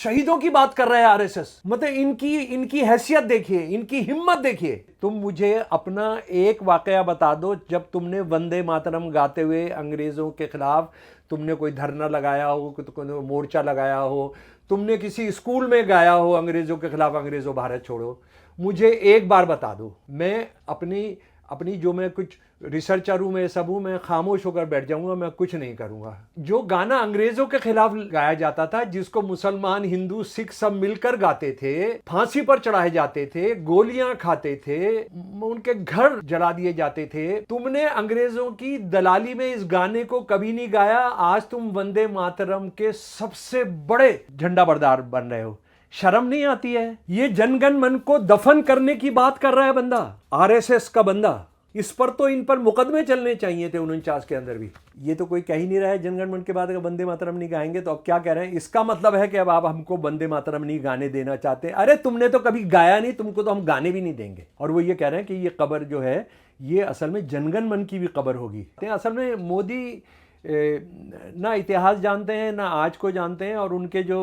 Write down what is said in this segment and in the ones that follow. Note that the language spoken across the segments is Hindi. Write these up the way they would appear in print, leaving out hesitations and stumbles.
शहीदों की बात कर रहे हैं आरएसएस। मतलब इनकी हैसियत देखिए, इनकी हिम्मत देखिए। तुम मुझे अपना एक वाकया बता दो जब तुमने वंदे मातरम गाते हुए अंग्रेजों के खिलाफ तुमने कोई धरना लगाया हो, कोई मोर्चा लगाया हो, तुमने किसी स्कूल में गाया हो अंग्रेजों के खिलाफ, अंग्रेजों भारत छोड़ो। मुझे एक बार बता दो। मैं अपनी अपनी जो मैं कुछ रिसर्चर हूं, मैं सब हूं, मैं खामोश होकर बैठ जाऊंगा, मैं कुछ नहीं करूंगा। जो गाना अंग्रेजों के खिलाफ गाया जाता था, जिसको मुसलमान, हिंदू, सिख सब मिलकर गाते थे, फांसी पर चढ़ाए जाते थे, गोलियां खाते थे, उनके घर जला दिए जाते थे, तुमने अंग्रेजों की दलाली में इस गाने को कभी नहीं गाया। आज तुम वंदे मातरम के सबसे बड़े झंडा बरदार बन रहे हो। शर्म नहीं आती है? ये जनगण मन को दफन करने की बात कर रहा है बंदा, आरएसएस का बंदा। इस पर तो इन पर मुकदमे चलने चाहिए थे 49 के अंदर भी। ये तो कोई कह ही नहीं रहा है जनगण मन के बाद अगर वंदे मातरम नहीं गाएंगे तो अब क्या कह रहे हैं? इसका मतलब है कि अब आप हमको वंदे मातरम नहीं गाने देना चाहते। अरे तुमने तो कभी गाया नहीं, तुमको तो हम गाने भी नहीं देंगे। और वो ये कह रहे हैं कि ये कब्र जो है ये असल में जनगण मन की भी कब्र होगी। असल में मोदी ना इतिहास जानते हैं ना आज को जानते हैं, और उनके जो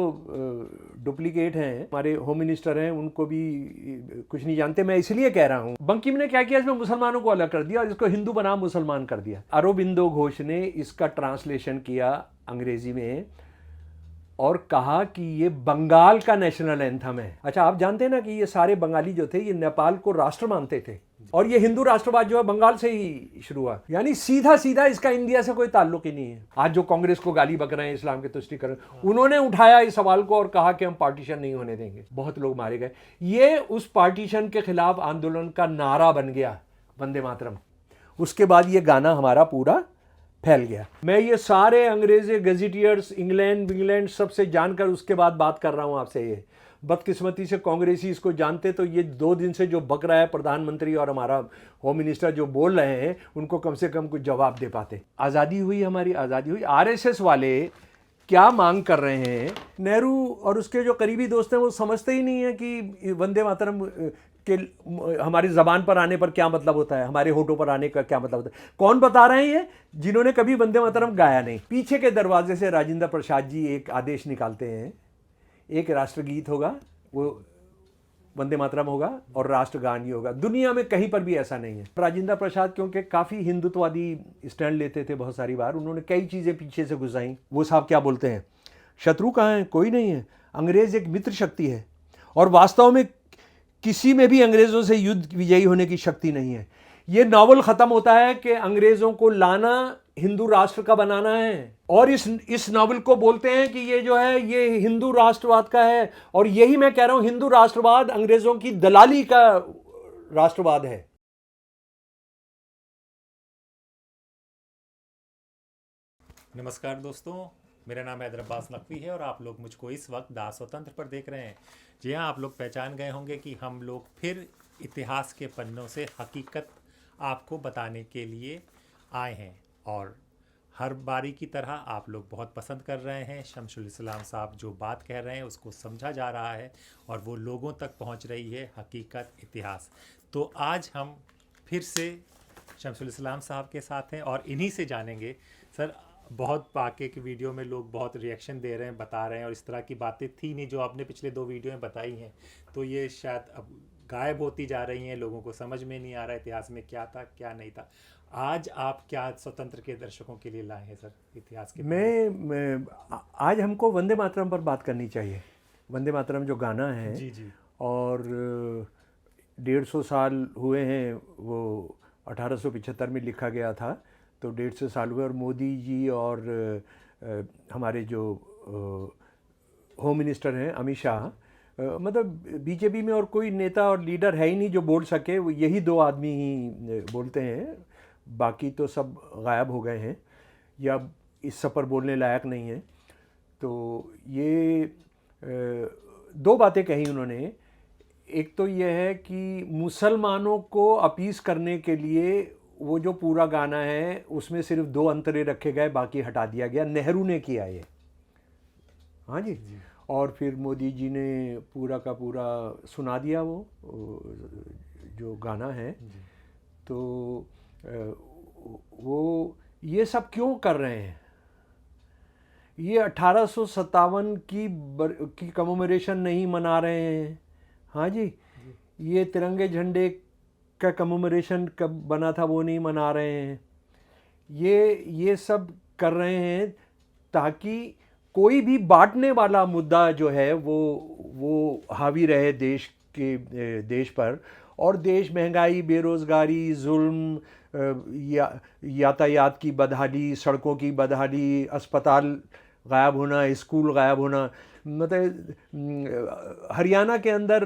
डुप्लीकेट हैं हमारे होम मिनिस्टर हैं उनको भी कुछ नहीं जानते। मैं इसलिए कह रहा हूं, बंकिम ने क्या किया, इसमें मुसलमानों को अलग कर दिया और इसको हिंदू बनाम मुसलमान कर दिया। अरबिंदो घोष ने इसका ट्रांसलेशन किया अंग्रेजी में और कहा कि ये बंगाल का नेशनल एंथम है। अच्छा, आप जानते हैं ना कि ये सारे बंगाली जो थे ये नेपाल को राष्ट्र मानते थे, और ये हिंदू राष्ट्रवाद जो है बंगाल से ही शुरू हुआ। यानी सीधा सीधा इसका इंडिया से कोई ताल्लुक ही नहीं है। आज जो कांग्रेस को गाली बक रहे हैं इस्लाम के तुष्टीकरण, उन्होंने उठाया इस सवाल को और कहा कि हम पार्टीशन नहीं होने देंगे। बहुत लोग मारे गए। ये उस पार्टीशन के खिलाफ आंदोलन का नारा बन गया वंदे मातरम। उसके बाद ये गाना हमारा पूरा फैल गया। मैं ये सारे अंग्रेजी गजेटियर्स इंग्लैंड सबसे जानकर उसके बाद बात कर रहा हूं आपसे। ये बदकिस्मती से कांग्रेसी इसको जानते तो ये 2 दिन से जो बक रहा है प्रधानमंत्री और हमारा होम मिनिस्टर जो बोल रहे हैं, उनको कम से कम कुछ जवाब दे पाते। आज़ादी हुई, हमारी आज़ादी हुई। आरएसएस वाले क्या मांग कर रहे हैं? नेहरू और उसके जो करीबी दोस्त हैं वो समझते ही नहीं है कि वंदे मातरम के हमारी ज़बान पर आने पर क्या मतलब होता है, हमारे होठों पर आने का क्या मतलब होता है। कौन बता रहे हैं? ये जिन्होंने कभी वंदे मातरम गाया नहीं। पीछे के दरवाजे से राजेंद्र प्रसाद जी एक आदेश निकालते हैं, एक राष्ट्रगीत होगा, वो वंदे मातरम होगा और राष्ट्रगान ही होगा। दुनिया में कहीं पर भी ऐसा नहीं है। राजेंद्र प्रसाद क्योंकि काफ़ी हिंदुत्ववादी स्टैंड लेते थे, बहुत सारी बार उन्होंने कई चीज़ें पीछे से घुसाई। वो साहब क्या बोलते हैं, शत्रु कहाँ है? कोई नहीं है। अंग्रेज एक मित्र शक्ति है और वास्तव में किसी में भी अंग्रेजों से युद्ध विजयी होने की शक्ति नहीं है। ये नॉवल खत्म होता है कि अंग्रेजों को लाना, हिंदू राष्ट्र का बनाना है, और इस नॉवल को बोलते हैं कि ये जो है ये हिंदू राष्ट्रवाद का है। और यही मैं कह रहा हूं, हिंदू राष्ट्रवाद अंग्रेजों की दलाली का राष्ट्रवाद है। नमस्कार दोस्तों, मेरा नाम हैदर अब्बास नकवी है और आप लोग मुझको इस वक्त दा स्वतंत्र पर देख रहे हैं। जी हाँ, आप लोग पहचान गए होंगे कि हम लोग फिर इतिहास के पन्नों से हकीकत आपको बताने के लिए आए हैं, और हर बारी की तरह आप लोग बहुत पसंद कर रहे हैं। शमसुल इस्लाम साहब जो बात कह रहे हैं उसको समझा जा रहा है और वो लोगों तक पहुंच रही है हकीकत, इतिहास। तो आज हम फिर से शमसुल इस्लाम साहब के साथ हैं और इन्हीं से जानेंगे। सर, बहुत आगे की वीडियो में लोग बहुत रिएक्शन दे रहे हैं, बता रहे हैं, और इस तरह की बातें थी नहीं जो आपने पिछले 2 वीडियो में बताई हैं, तो ये शायद अब गायब होती जा रही हैं। लोगों को समझ में नहीं आ रहा इतिहास में क्या था क्या नहीं था। आज आप क्या स्वतंत्र के दर्शकों के लिए लाए हैं सर इतिहास के? मैं आज हमको वंदे मातरम पर बात करनी चाहिए। वंदे मातरम जो गाना है, जी जी, और 150 साल हुए हैं, वो 1875 में लिखा गया था, तो 150 साल हुए। और मोदी जी और हमारे जो होम मिनिस्टर हैं अमित शाह, मतलब बीजेपी में और कोई नेता और लीडर है ही नहीं जो बोल सके, वो यही 2 आदमी ही बोलते हैं, बाकी तो सब गायब हो गए हैं या इस सब पर बोलने लायक नहीं है। तो ये 2 बातें कही उन्होंने। एक तो ये है कि मुसलमानों को अपीस करने के लिए वो जो पूरा गाना है उसमें सिर्फ 2 अंतरे रखे गए, बाकी हटा दिया गया। नेहरू ने किया ये, हाँ जी। और फिर मोदी जी ने पूरा का पूरा सुना दिया वो जो गाना है। तो वो ये सब क्यों कर रहे हैं? ये 1857 की कमेमोरेशन नहीं मना रहे हैं। हाँ जी, ये तिरंगे झंडे का कमेमोरेशन कब बना था वो नहीं मना रहे हैं। ये सब कर रहे हैं ताकि कोई भी बांटने वाला मुद्दा जो है वो हावी रहे देश पर। और देश महंगाई, बेरोज़गारी, जुल्म, यातायात की बदहाली, सड़कों की बदहाली, अस्पताल गायब होना, स्कूल गायब होना। मतलब हरियाणा के अंदर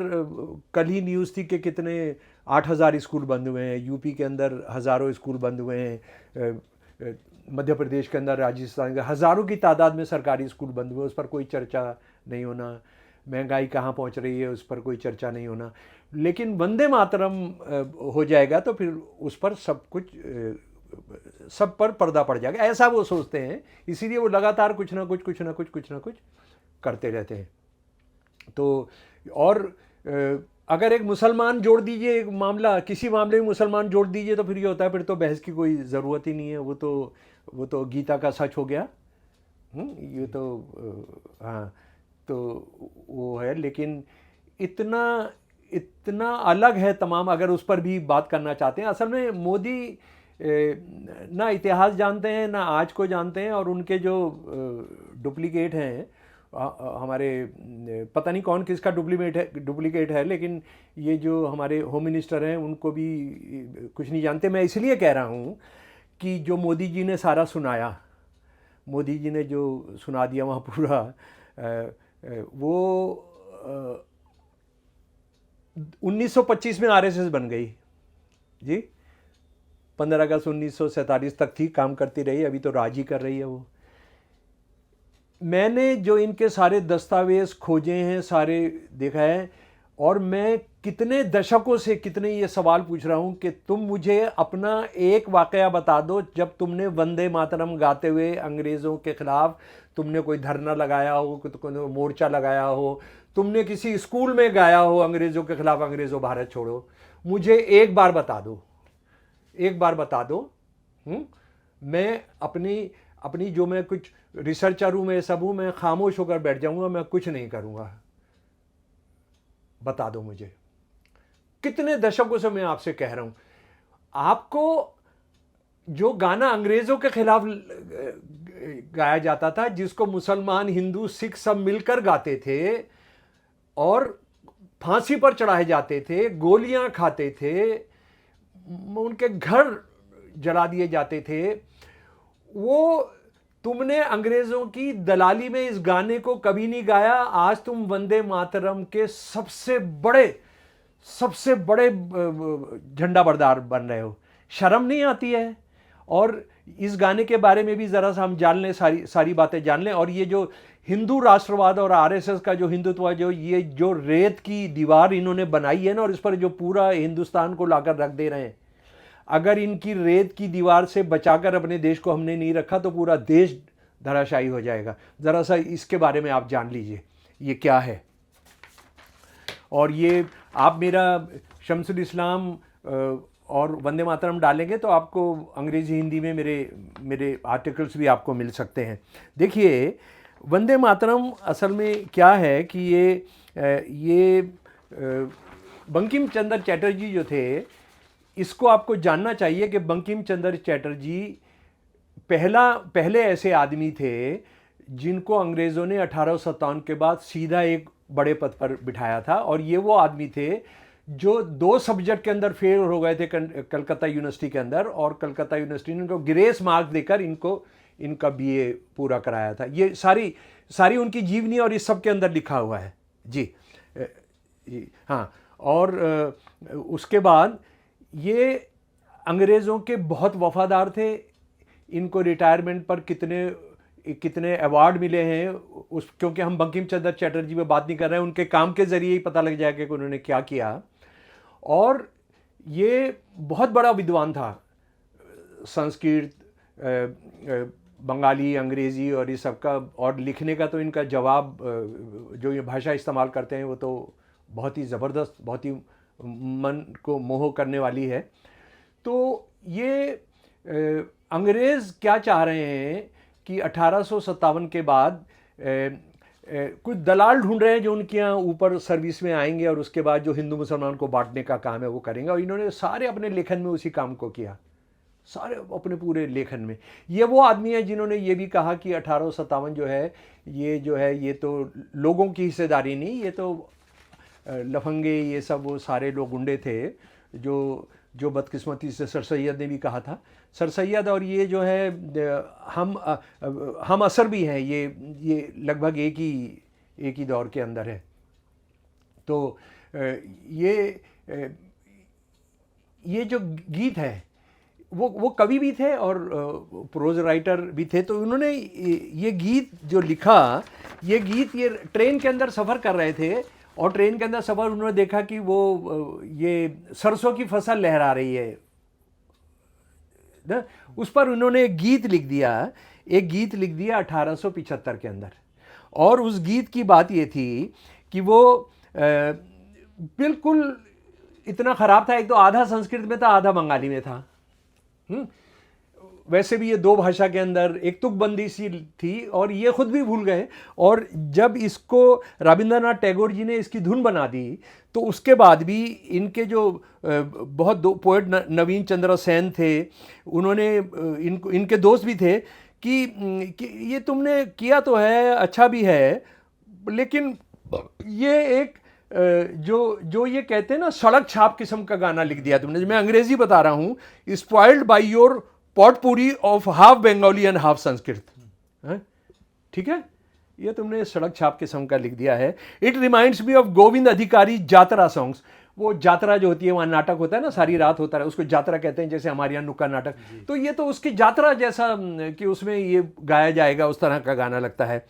कल ही न्यूज़ थी कि कितने 8,000 स्कूल बंद हुए हैं, यूपी के अंदर हज़ारों स्कूल बंद हुए हैं, मध्य प्रदेश के अंदर, राजस्थान के हज़ारों की तादाद में सरकारी स्कूल बंद हुए, उस पर कोई चर्चा नहीं होना। महंगाई कहाँ पहुँच रही है, उस पर कोई चर्चा नहीं होना। लेकिन वंदे मातरम हो जाएगा तो फिर उस पर सब पर पर्दा पड़ जाएगा, ऐसा वो सोचते हैं। इसीलिए वो लगातार कुछ ना कुछ करते रहते हैं। तो और अगर एक मुसलमान जोड़ दीजिए, एक मामला, किसी मामले में मुसलमान जोड़ दीजिए तो फिर ये होता है, फिर तो बहस की कोई ज़रूरत ही नहीं है। वो तो गीता का सच हो गया। ये तो हाँ, तो वो है। लेकिन इतना अलग है तमाम, अगर उस पर भी बात करना चाहते हैं। असल में मोदी ना इतिहास जानते हैं, ना आज को जानते हैं, और उनके जो डुप्लीकेट हैं, हमारे पता नहीं कौन किसका डुप्लीकेट है, लेकिन ये जो हमारे होम मिनिस्टर हैं उनको भी कुछ नहीं जानते। मैं इसलिए कह रहा हूँ कि जो मोदी जी ने सारा सुनाया, मोदी जी ने जो सुना दिया वहाँ पूरा, वो 1925 में आरएसएस बन गई जी। 15 अगस्त 1947 तक थी, काम करती रही, अभी तो राज ही कर रही है वो। मैंने जो इनके सारे दस्तावेज खोजे हैं, सारे देखा है, और मैं कितने दशकों से कितने ये सवाल पूछ रहा हूँ कि तुम मुझे अपना एक वाकया बता दो जब तुमने वंदे मातरम गाते हुए अंग्रेज़ों के ख़िलाफ़ तुमने कोई धरना लगाया हो, कोई मोर्चा लगाया हो, तुमने किसी स्कूल में गाया हो अंग्रेज़ों के ख़िलाफ़, अंग्रेज़ों भारत छोड़ो। मुझे एक बार बता दो, एक बार बता दो। मैं अपनी जो मैं कुछ रिसर्चर हूँ, मैं सब हूँ, मैं खामोश होकर बैठ जाऊँगा, मैं कुछ नहीं करूँगा। बता दो मुझे। कितने दशकों से मैं आपसे कह रहा हूँ, आपको जो गाना अंग्रेज़ों के खिलाफ गाया जाता था, जिसको मुसलमान, हिंदू, सिख सब मिलकर गाते थे और फांसी पर चढ़ाए जाते थे, गोलियां खाते थे, उनके घर जला दिए जाते थे, वो तुमने अंग्रेज़ों की दलाली में इस गाने को कभी नहीं गाया। आज तुम वंदे मातरम के सबसे बड़े झंडा बरदार बन रहे हो। शर्म नहीं आती है? और इस गाने के बारे में भी ज़रा सा हम जान लें, सारी बातें जान लें। और ये जो हिंदू राष्ट्रवाद और आरएसएस का जो हिंदुत्व, ये जो रेत की दीवार इन्होंने बनाई है ना, और इस पर जो पूरा हिंदुस्तान को लाकर रख दे रहे हैं, अगर इनकी रेत की दीवार से बचाकर अपने देश को हमने नहीं रखा तो पूरा देश धराशायी हो जाएगा। ज़रा सा इसके बारे में आप जान लीजिए, ये क्या है। और ये आप मेरा शम्सुल इस्लाम और वंदे मातरम डालेंगे तो आपको अंग्रेज़ी हिंदी में मेरे आर्टिकल्स भी आपको मिल सकते हैं। देखिए, वंदे मातरम असल में क्या है कि ये बंकिम चंद्र चटर्जी जो थे, इसको आपको जानना चाहिए कि बंकिम चंद्र चटर्जी पहले ऐसे आदमी थे जिनको अंग्रेज़ों ने 1857 के बाद सीधा एक बड़े पद पर बिठाया था। और ये वो आदमी थे जो 2 सब्जेक्ट के अंदर फेल हो गए थे कलकत्ता यूनिवर्सिटी के अंदर, और कलकत्ता यूनिवर्सिटी ने इनको ग्रेस मार्क देकर इनका बीए पूरा कराया था। ये सारी उनकी जीवनी और इस सब के अंदर लिखा हुआ है जी। हाँ, और उसके बाद ये अंग्रेज़ों के बहुत वफादार थे। इनको रिटायरमेंट पर कितने अवार्ड मिले हैं क्योंकि हम बंकिम चंद्र चटर्जी पे बात नहीं कर रहे हैं, उनके काम के ज़रिए ही पता लग जाएगा कि उन्होंने क्या किया। और ये बहुत बड़ा विद्वान था, संस्कृत, बंगाली, अंग्रेज़ी और ये सब का, और लिखने का तो इनका जवाब, जो ये भाषा इस्तेमाल करते हैं वो तो बहुत ही ज़बरदस्त, बहुत ही मन को मोह करने वाली है। तो ये अंग्रेज़ क्या चाह रहे हैं कि 1857 के बाद कुछ दलाल ढूंढ रहे हैं जो उनके यहाँ ऊपर सर्विस में आएंगे और उसके बाद जो हिंदू मुसलमान को बांटने का काम है वो करेंगे। और इन्होंने सारे अपने लेखन में उसी काम को किया, सारे अपने पूरे लेखन में। ये वो आदमी है जिन्होंने ये भी कहा कि 1857 जो है ये तो लोगों की हिस्सेदारी नहीं, ये तो लफंगे ये सब वो सारे लोग गुंडे थे जो बदकिस्मती से सर सैयद ने भी कहा था। सर सैयद और ये जो है हम असर भी हैं, ये लगभग एक ही दौर के अंदर है। तो ये जो गीत है वो कवि भी थे और प्रोज राइटर भी थे। तो उन्होंने ये गीत जो लिखा, ये ट्रेन के अंदर सफ़र कर रहे थे और ट्रेन के अंदर सफ़र उन्होंने देखा कि वो ये सरसों की फसल लहरा रही है ना, उस पर उन्होंने एक गीत लिख दिया 1875 के अंदर। और उस गीत की बात ये थी कि वो बिल्कुल इतना ख़राब था, एक तो आधा संस्कृत में था आधा बंगाली में था। वैसे भी ये दो भाषा के अंदर एक तुकबंदी सी थी और ये खुद भी भूल गए। और जब इसको रविंद्रनाथ टैगोर जी ने इसकी धुन बना दी तो उसके बाद भी इनके जो बहुत दो पोएट नवीन चंद्र सेन थे, उन्होंने इनके दोस्त भी थे कि ये तुमने किया तो है, अच्छा भी है, लेकिन ये एक जो ये कहते हैं ना सड़क छाप किस्म का गाना लिख दिया तुमने। मैं अंग्रेजी बता रहा हूँ, spoiled by your potpourri of half Bengali and half Sanskrit. ठीक है, ये तुमने सड़क छाप किस्म का लिख दिया है। It reminds me of Govind अधिकारी जात्रा सॉन्ग्स। वो जात्रा जो होती है वहाँ नाटक होता है ना, सारी रात होता है, उसको जात्रा कहते हैं, जैसे हमारे यहाँ नुक्कड़ नाटक। तो ये तो उसकी जात्रा जैसा कि उसमें ये गाया जाएगा, उस तरह का गाना लगता है।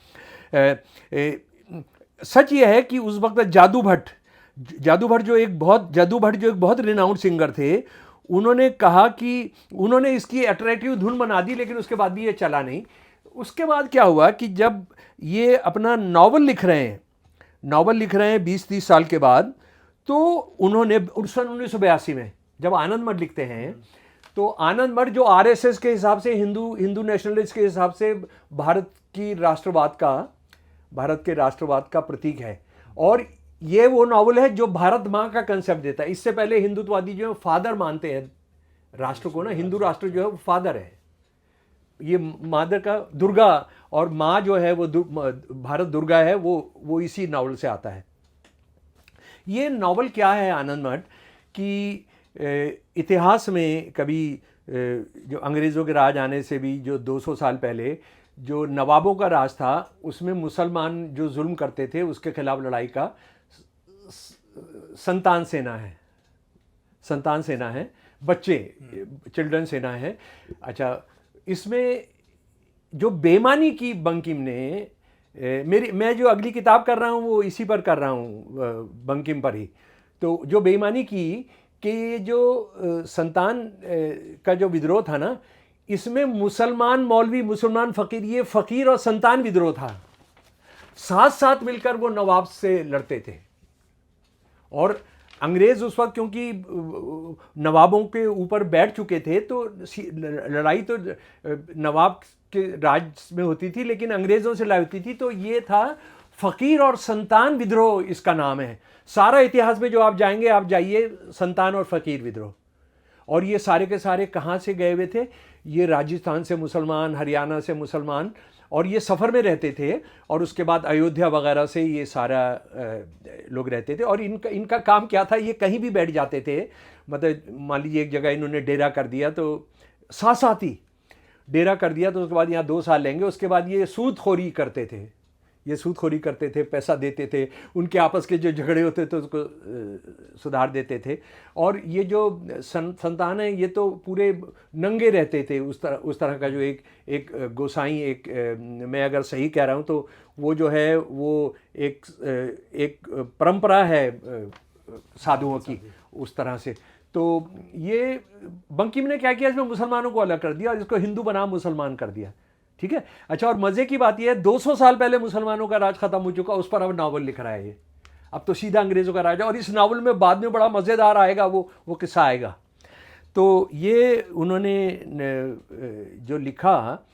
सच ये है कि उस वक्त जादू भट्ट जो एक बहुत रिनाउंड सिंगर थे, उन्होंने कहा कि उन्होंने इसकी अट्रैक्टिव धुन बना दी, लेकिन उसके बाद भी ये चला नहीं। उसके बाद क्या हुआ कि जब ये अपना नावल लिख रहे हैं 20-30 साल के बाद, तो उन्होंने 1982 में जब आनंद मठ लिखते हैं, तो आनंद मठ जो आरएसएस के हिसाब से हिंदू नेशनलिस्ट के हिसाब से भारत के राष्ट्रवाद का प्रतीक है। और ये वो नावल है जो भारत माँ का कंसेप्ट देता है। इससे पहले हिंदुत्ववादी जो है फादर मानते हैं राष्ट्र को ना, हिंदू राष्ट्र जो है वो फादर है, ये मादर का दुर्गा, और माँ जो है वो भारत दुर्गा है, वो इसी नावल से आता है। ये नावल क्या है आनंद मठ कि इतिहास में कभी जो अंग्रेज़ों के राज आने से भी जो 200 साल पहले जो नवाबों का राज था, उसमें मुसलमान जो जुल्म करते थे उसके खिलाफ लड़ाई का संतान सेना है, बच्चे चिल्ड्रन सेना है। अच्छा, इसमें जो बेईमानी की बंकिम ने, मैं जो अगली किताब कर रहा हूँ वो इसी पर कर रहा हूँ, बंकिम पर ही। तो जो बेईमानी की कि जो संतान का जो विद्रोह था ना, इसमें मुसलमान मौलवी, मुसलमान फ़कीर, ये फ़कीर और संतान विद्रोह था, साथ साथ मिलकर वो नवाब से लड़ते थे। और अंग्रेज़ उस वक्त क्योंकि नवाबों के ऊपर बैठ चुके थे, तो लड़ाई तो नवाब के राज में होती थी, लेकिन अंग्रेज़ों से लड़ाई होती थी। तो ये था फ़कीर और संतान विद्रोह, इसका नाम है। सारा इतिहास में जो आप जाएंगे, आप जाइए संतान और फ़कीर विद्रोह। और ये सारे के सारे कहाँ से गए हुए थे? ये राजस्थान से मुसलमान, हरियाणा से मुसलमान, और ये सफ़र में रहते थे। और उसके बाद अयोध्या वगैरह से ये सारा लोग रहते थे। और इनका काम क्या था? ये कहीं भी बैठ जाते थे, मतलब मान लीजिए एक जगह इन्होंने डेरा कर दिया, तो साथ ही डेरा कर दिया, तो उसके बाद यहाँ 2 साल लेंगे। उसके बाद ये सूदखोरी करते थे, पैसा देते थे, उनके आपस के जो झगड़े होते थे उसको सुधार देते थे। और ये जो संतान है, ये तो पूरे नंगे रहते थे। उस तरह का जो एक गोसाई, मैं अगर सही कह रहा हूँ तो वो जो है वो एक परंपरा है साधुओं की, उस तरह से। तो ये बंकिम ने क्या किया, इसमें मुसलमानों को अलग कर दिया और इसको हिंदू बनाम मुसलमान कर दिया। ठीक है। अच्छा, और मजे की बात यह है, 200 साल पहले मुसलमानों का राज खत्म हो चुका, उस पर अब नावल लिख रहा है ये। अब तो सीधा अंग्रेजों का राज है। और इस नावल में बाद में बड़ा मज़ेदार आएगा, वो किस्सा आएगा। तो ये उन्होंने जो लिखा,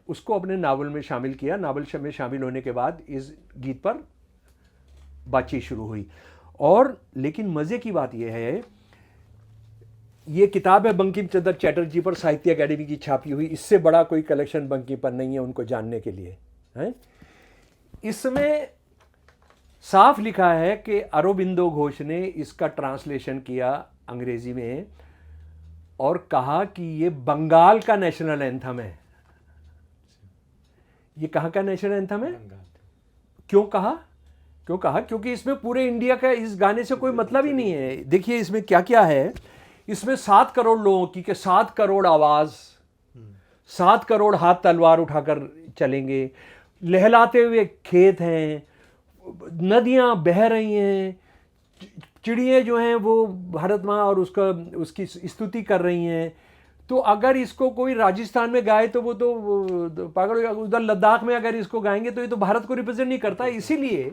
उसको अपने नावल में शामिल किया। नावल में शामिल होने के बाद इस गीत पर बातचीत शुरू हुई। और लेकिन मज़े की बात यह है, ये किताब है बंकिम चंद्र चटर्जी पर, साहित्य अकेडमी की छापी हुई। इससे बड़ा कोई कलेक्शन बंकिम पर नहीं है उनको जानने के लिए, है। इसमें साफ लिखा है कि अरबिंदो घोष ने इसका ट्रांसलेशन किया अंग्रेजी में और कहा कि ये बंगाल का नेशनल एंथम है। ये कहाँ का नेशनल एंथम है? क्यों कहा? क्योंकि इसमें पूरे इंडिया का इस गाने से कोई मतलब ही नहीं है। देखिए इसमें क्या क्या है। इसमें 7 करोड़ लोगों की के 7 करोड़ आवाज, 7 करोड़ हाथ तलवार उठाकर चलेंगे, लहलाते हुए खेत हैं, नदियां बह रही हैं, चिड़ियाँ जो हैं वो भारत माँ और उसकी स्तुति कर रही हैं। तो अगर इसको कोई राजस्थान में गाए तो वो तो पागल हो जाएगा। उधर लद्दाख में अगर इसको गाएंगे तो ये तो भारत को रिप्रेजेंट नहीं करता। इसीलिए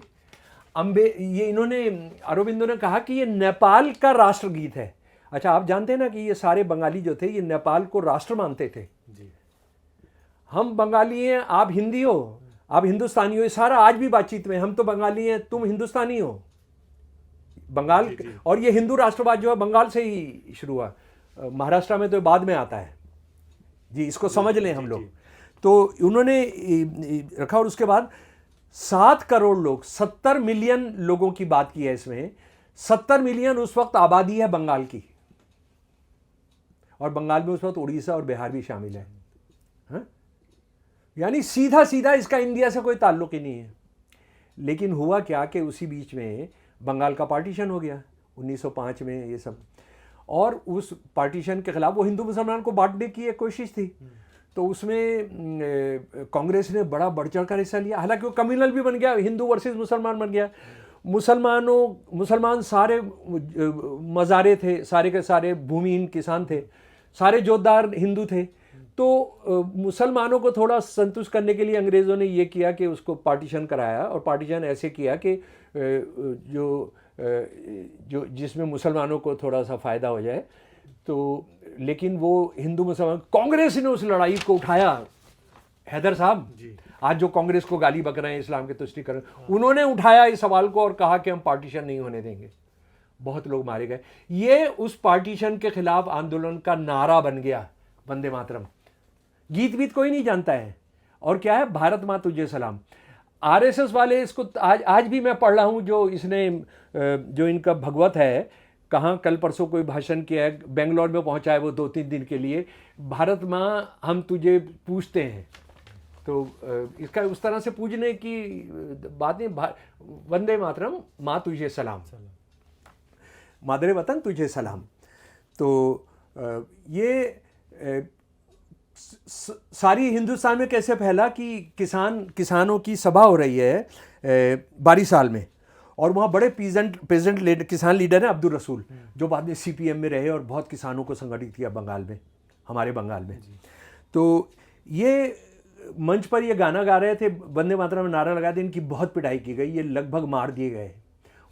ये इन्होंने, अरबिंदो ने कहा कि ये नेपाल का राष्ट्रगीत है। अच्छा, आप जानते हैं ना कि ये सारे बंगाली जो थे ये नेपाल को राष्ट्र मानते थे जी। हम बंगाली हैं, आप हिंदी हो, आप हिंदुस्तानी हो, ये सारा आज भी बातचीत में, हम तो बंगाली हैं, तुम हिंदुस्तानी हो। बंगाल जी। और ये हिंदू राष्ट्रवाद जो है बंगाल से ही शुरू हुआ, महाराष्ट्र में तो बाद में आता है जी। इसको समझ लें हम लोग। तो उन्होंने रखा और उसके बाद 7 करोड़ लोग, 70 मिलियन लोगों की बात की है इसमें। 70 मिलियन उस वक्त आबादी है बंगाल की, और बंगाल में उस वक्त उड़ीसा और बिहार भी शामिल है, हाँ? यानी सीधा सीधा इसका इंडिया से कोई ताल्लुक ही नहीं है। लेकिन हुआ क्या कि उसी बीच में बंगाल का पार्टीशन हो गया 1905 में ये सब, और उस पार्टीशन के खिलाफ वो हिंदू मुसलमान को बांटने की एक कोशिश थी। तो उसमें कांग्रेस ने बड़ा बढ़ चढ़ कर हिस्सा लिया। हालांकि वो कम्युनल भी बन गया, हिंदू वर्सेस मुसलमान बन गया। मुसलमान सारे मज़ारे थे, सारे के सारे भूमिहीन किसान थे, सारे जोतदार हिंदू थे। तो मुसलमानों को थोड़ा संतुष्ट करने के लिए अंग्रेज़ों ने ये किया कि उसको पार्टीशन कराया, और पार्टीशन ऐसे किया कि जो जिसमें मुसलमानों को थोड़ा सा फ़ायदा हो जाए। तो लेकिन वो हिंदू मुसलमान, कांग्रेस ने उस लड़ाई को उठाया। हैदर साहब आज जो कांग्रेस को गाली बक रहे हैं इस्लाम के तुष्टीकरण, उन्होंने उठाया इस सवाल को और कहा कि हम पार्टीशन नहीं होने देंगे। बहुत लोग मारे गए। ये उस पार्टीशन के खिलाफ आंदोलन का नारा बन गया, वंदे मातरम। गीत कोई नहीं जानता है। और क्या है, भारत माँ तुझे सलाम। आरएसएस वाले इसको आज भी मैं पढ़ रहा हूँ, जो इनका भगवत है, कहाँ कल परसों कोई भाषण किया है, बेंगलोर में पहुँचा है वो 2-3 दिन के लिए, भारत माँ हम तुझे पूजते हैं। तो इसका उस तरह से पूजने की बात नहीं। वंदे मातरम, माँ तुझे सलाम, मादरे वतन तुझे सलाम। तो ये सारी हिंदुस्तान में कैसे फैला कि किसानों की सभा हो रही है बारीसाल में, और वहाँ बड़े पेजेंट किसान लीडर हैं अब्दुल रसूल, जो बाद में सीपीएम में रहे और बहुत किसानों को संगठित किया बंगाल में, हमारे बंगाल में। तो ये मंच पर ये गाना गा रहे थे, वंदे मातरम में नारा लगा थे, इनकी बहुत पिटाई की गई, ये लगभग मार दिए गए।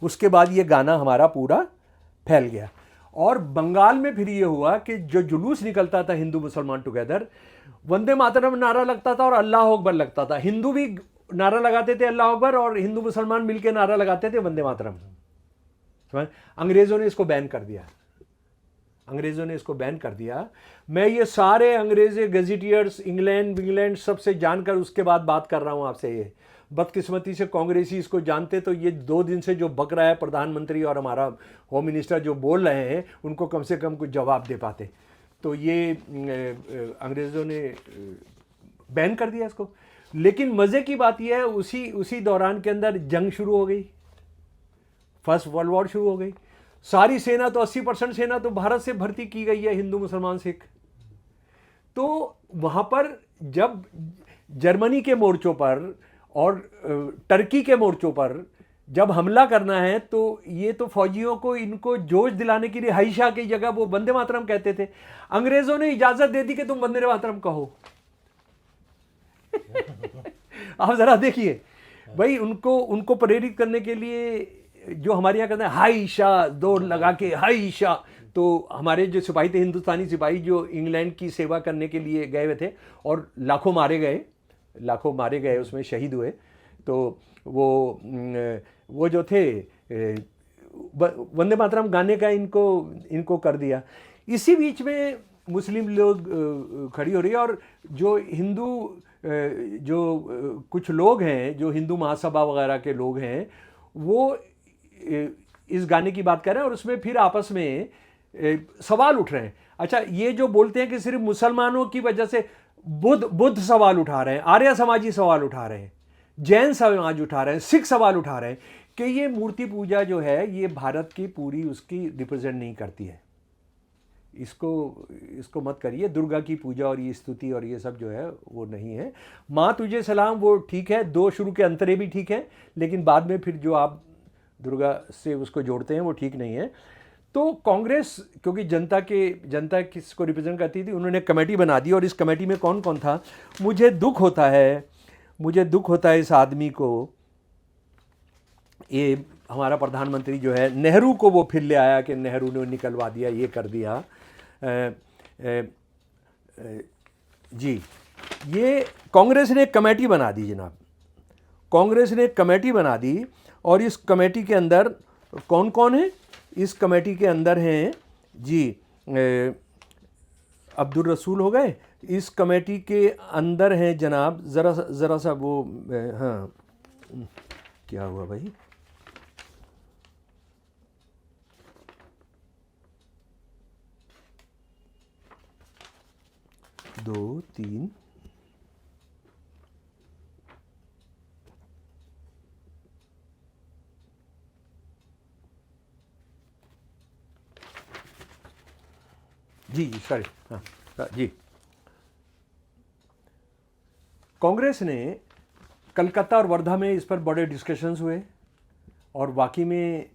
उसके बाद ये गाना हमारा पूरा फैल गया। और बंगाल में फिर ये हुआ कि जो जुलूस निकलता था हिंदू मुसलमान टुगेदर, वंदे मातरम नारा लगता था और अल्लाह अकबर लगता था। हिंदू भी नारा लगाते थे अल्लाह अकबर, और हिंदू मुसलमान मिलकर नारा लगाते थे वंदे मातरम। अंग्रेज़ों ने इसको बैन कर दिया। मैं ये सारे अंग्रेज़ी गजेटियर्स इंग्लैंड सबसे जानकर उसके बाद बात कर रहा हूँ आपसे। ये बदकिस्मती से कांग्रेसी इसको जानते तो ये 2 दिन से जो बक रहा है प्रधानमंत्री और हमारा होम मिनिस्टर जो बोल रहे हैं, उनको कम से कम कुछ जवाब दे पाते। तो ये अंग्रेज़ों ने बैन कर दिया इसको। लेकिन मज़े की बात यह है, उसी दौरान के अंदर जंग शुरू हो गई, फर्स्ट वर्ल्ड वॉर शुरू हो गई। सारी सेना तो 80% सेना तो भारत से भर्ती की गई है, हिंदू मुसलमान सिख। तो वहाँ पर जब जर्मनी के मोर्चों पर और टर्की के मोर्चों पर जब हमला करना है, तो ये तो फौजियों को इनको जोश दिलाने के लिए हाइशा की जगह वो वंदे मातरम कहते थे। अंग्रेज़ों ने इजाज़त दे दी कि तुम वंदे मातरम कहो। आप ज़रा देखिए भाई, उनको प्रेरित करने के लिए जो हमारे यहाँ कहते हैं हाइशा, दौड़ लगा के हाइशा, तो हमारे जो सिपाही थे, हिंदुस्तानी सिपाही जो इंग्लैंड की सेवा करने के लिए गए हुए थे और लाखों मारे गए, उसमें शहीद हुए। तो वो जो थे वंदे मातरम गाने का इनको कर दिया। इसी बीच में मुस्लिम लोग खड़ी हो रही है, और जो हिंदू जो कुछ लोग हैं, जो हिंदू महासभा वगैरह के लोग हैं, वो इस गाने की बात कर रहे हैं और उसमें फिर आपस में सवाल उठ रहे हैं। अच्छा, ये जो बोलते हैं कि सिर्फ मुसलमानों की वजह से, बुद्ध सवाल उठा रहे हैं, आर्य समाजी सवाल उठा रहे हैं, जैन समाज उठा रहे हैं, सिख सवाल उठा रहे हैं कि ये मूर्ति पूजा जो है ये भारत की पूरी उसकी रिप्रेजेंट नहीं करती है। इसको मत करिए। दुर्गा की पूजा और ये स्तुति और ये सब जो है वो नहीं है। माँ तुझे सलाम वो ठीक है, 2 शुरू के अंतरे भी ठीक है, लेकिन बाद में फिर जो आप दुर्गा से उसको जोड़ते हैं वो ठीक नहीं है। तो कांग्रेस, क्योंकि जनता किसको रिप्रेजेंट करती थी, उन्होंने कमेटी बना दी, और इस कमेटी में कौन कौन था? मुझे दुख होता है इस आदमी को, ये हमारा प्रधानमंत्री जो है नेहरू को वो फिर ले आया कि नेहरू ने निकलवा दिया, ये कर दिया। जी, ये कांग्रेस ने एक कमेटी बना दी जनाब, कांग्रेस ने एक कमेटी बना दी, और इस कमेटी के अंदर कौन कौन है? इस कमेटी के अंदर हैं जी अब्दुल रसूल हो गए। इस कमेटी के अंदर हैं जनाब, ज़रा सा वो, हाँ क्या हुआ भाई, 2 3 जी सॉरी, हाँ जी। कांग्रेस ने कलकत्ता और वर्धा में इस पर बड़े डिस्कशंस हुए, और बाकी में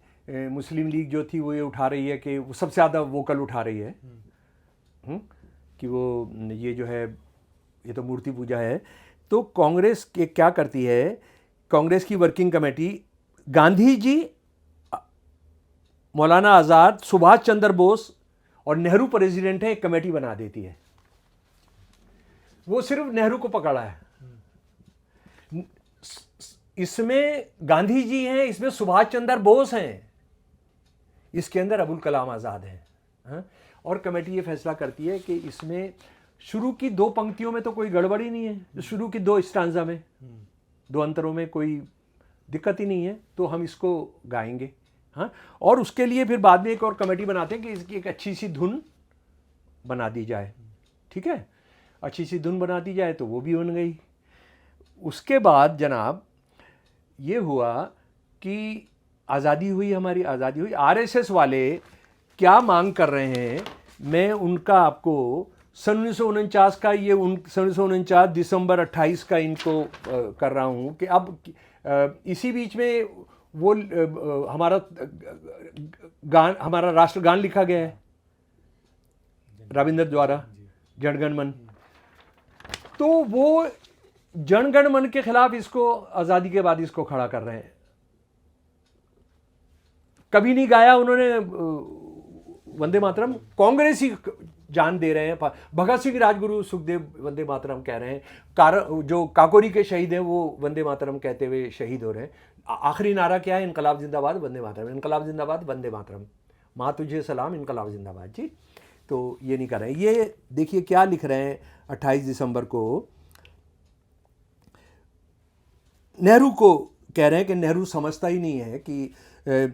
मुस्लिम लीग जो थी वो ये उठा रही है कि वो सबसे ज़्यादा वोकल उठा रही है कि वो ये जो है ये तो मूर्ति पूजा है। तो कांग्रेस के क्या करती है, कांग्रेस की वर्किंग कमेटी, गांधी जी, मौलाना आज़ाद, सुभाष चंद्र बोस और नेहरू प्रेसिडेंट है, एक कमेटी बना देती है। वो सिर्फ नेहरू को पकड़ा है, इसमें गांधी जी हैं, इसमें सुभाष चंद्र बोस हैं, इसके अंदर अबुल कलाम आज़ाद हैं। और कमेटी ये फैसला करती है कि इसमें शुरू की 2 पंक्तियों में तो कोई गड़बड़ी नहीं है, शुरू की 2 स्टांजा में, 2 अंतरों में कोई दिक्कत ही नहीं है, तो हम इसको गाएंगे। हाँ, और उसके लिए फिर बाद में एक और कमेटी बनाते हैं कि इसकी एक अच्छी सी धुन बना दी जाए। ठीक है, अच्छी सी धुन बना दी जाए, तो वो भी बन गई। उसके बाद जनाब ये हुआ कि आज़ादी हुई, हमारी आज़ादी हुई। आरएसएस वाले क्या मांग कर रहे हैं, मैं उनका आपको सन 1949 का ये 1949 दिसंबर 28 का इनको कर रहा हूँ कि अब इसी बीच में वो हमारा राष्ट्रगान लिखा गया है रविंद्र द्वारा, जनगण मन। तो वो जनगण मन के खिलाफ इसको आज़ादी के बाद इसको खड़ा कर रहे हैं। कभी नहीं गाया उन्होंने वंदे मातरम, कांग्रेस ही जान दे रहे हैं। भगत सिंह, राजगुरु, सुखदेव वंदे मातरम कह रहे हैं। जो काकोरी के शहीद हैं वो वंदे मातरम कहते हुए शहीद हो रहे हैं। आखिरी नारा क्या है? इनकलाब जिंदाबाद वंदे मातरम, इनकलाब जिंदाबाद वंदे मातरम, माँ तुझे सलाम, इनकलाब जिंदाबाद। जी, तो ये नहीं कर रहे हैं। ये देखिए क्या लिख रहे हैं 28 दिसंबर को, नेहरू को कह रहे हैं कि नेहरू समझता ही नहीं है कि